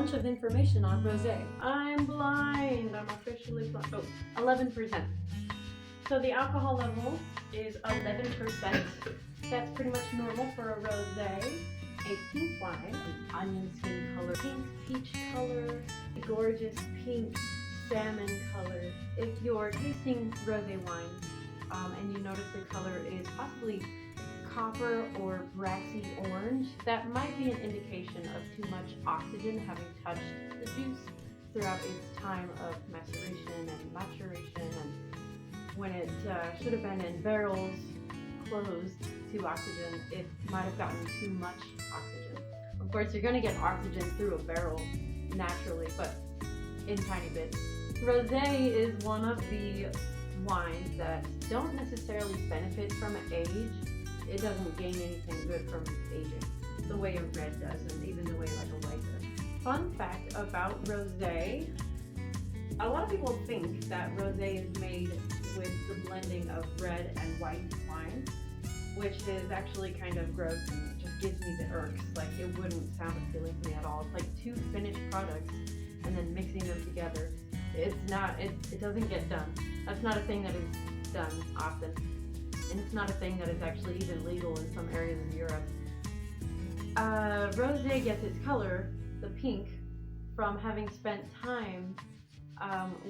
bunch of information on rosé. I'm blind. I'm officially blind. Oh, 11%. So the alcohol level is 11%. That's pretty much normal for a rosé. A pink wine, an onion skin color, pink peach color, a gorgeous pink salmon color. If you're tasting rosé wine and you notice the color is possibly copper or brassy orange, that might be an indication of too much oxygen having touched the juice throughout its time of maceration and maturation, and when it should have been in barrels closed to oxygen, it might have gotten too much oxygen. Of course, you're going to get oxygen through a barrel naturally, but in tiny bits. Rosé is one of the wines that don't necessarily benefit from age. It doesn't gain anything good from aging, the way a red does, and even the way like a white does. Fun fact about rosé: a lot of people think that rosé is made with the blending of red and white wine, which is actually kind of gross and just gives me the irks. Like, it wouldn't sound appealing to me at all. It's like two finished products and then mixing them together. It doesn't get done. That's not a thing that is done often. And it's not a thing that is actually even legal in some areas of Europe. Rosé gets its color, the pink, from having spent time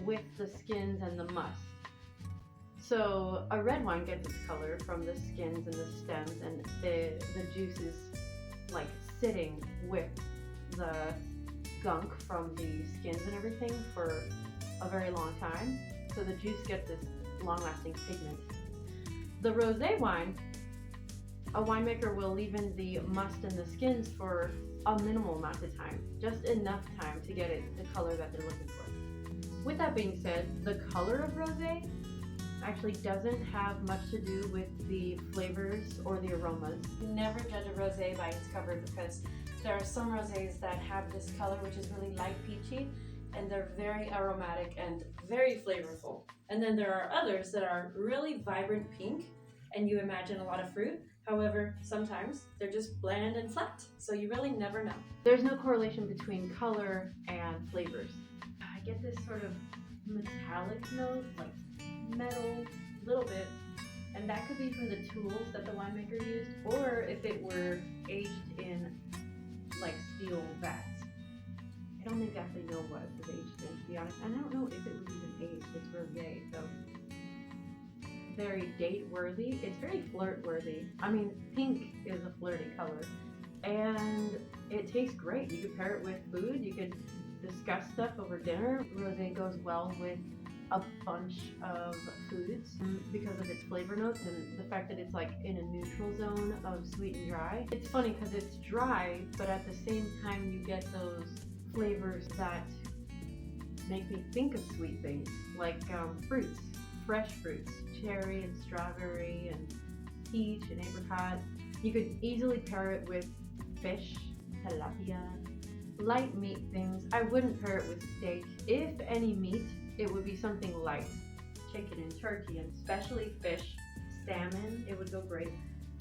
with the skins and the must. So a red wine gets its color from the skins and the stems, and the juice is like sitting with the gunk from the skins and everything for a very long time. So the juice gets this long-lasting pigment. The rosé wine, a winemaker will leave in the must and the skins for a minimal amount of time, just enough time to get it the color that they're looking for. With that being said, the color of rosé actually doesn't have much to do with the flavors or the aromas. Never judge a rosé by its cover, because there are some rosés that have this color which is really light peachy, and they're very aromatic and very flavorful. And then there are others that are really vibrant pink and you imagine a lot of fruit. However, sometimes they're just bland and flat, so you really never know. There's no correlation between color and flavors. I get this sort of metallic note, like metal, a little bit, and that could be from the tools that the winemaker used, or if it were aged in like steel vats. I don't exactly know what it was aged in, to be honest, and I don't know if it was even aged. It's rosé, so very date worthy. It's very flirt worthy. I mean, pink is a flirty color, and it tastes great. You could pair it with food. You could discuss stuff over dinner. Rosé goes well with a bunch of foods because of its flavor notes and the fact that it's like in a neutral zone of sweet and dry. It's funny because it's dry, but at the same time you get those flavors that make me think of sweet things, like fruits, fresh fruits, cherry and strawberry and peach and apricot. You could easily pair it with fish, tilapia, light meat things. I wouldn't pair it with steak. If any meat, it would be something light. Chicken and turkey, and especially fish, salmon, it would go great.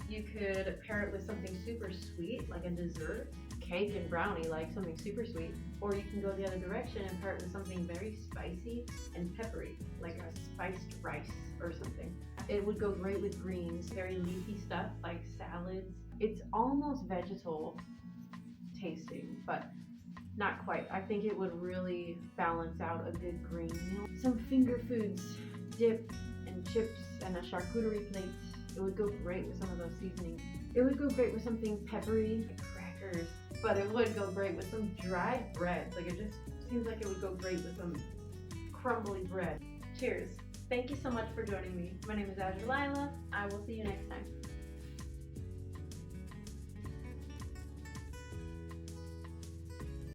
You could pair it with something super sweet, like a dessert, cake and brownie, like something super sweet. Or you can go the other direction and pair it with something very spicy and peppery, like a spiced rice or something. It would go great with greens, very leafy stuff like salads. It's almost vegetal tasting, but not quite. I think it would really balance out a good green meal. Some finger foods, dip and chips and a charcuterie plate. It would go great with some of those seasonings. It would go great with something peppery, like crackers, but it would go great with some dried bread. Like, it just seems like it would go great with some crumbly bread. Cheers. Thank you so much for joining me. My name is Azurlila. I will see you next time.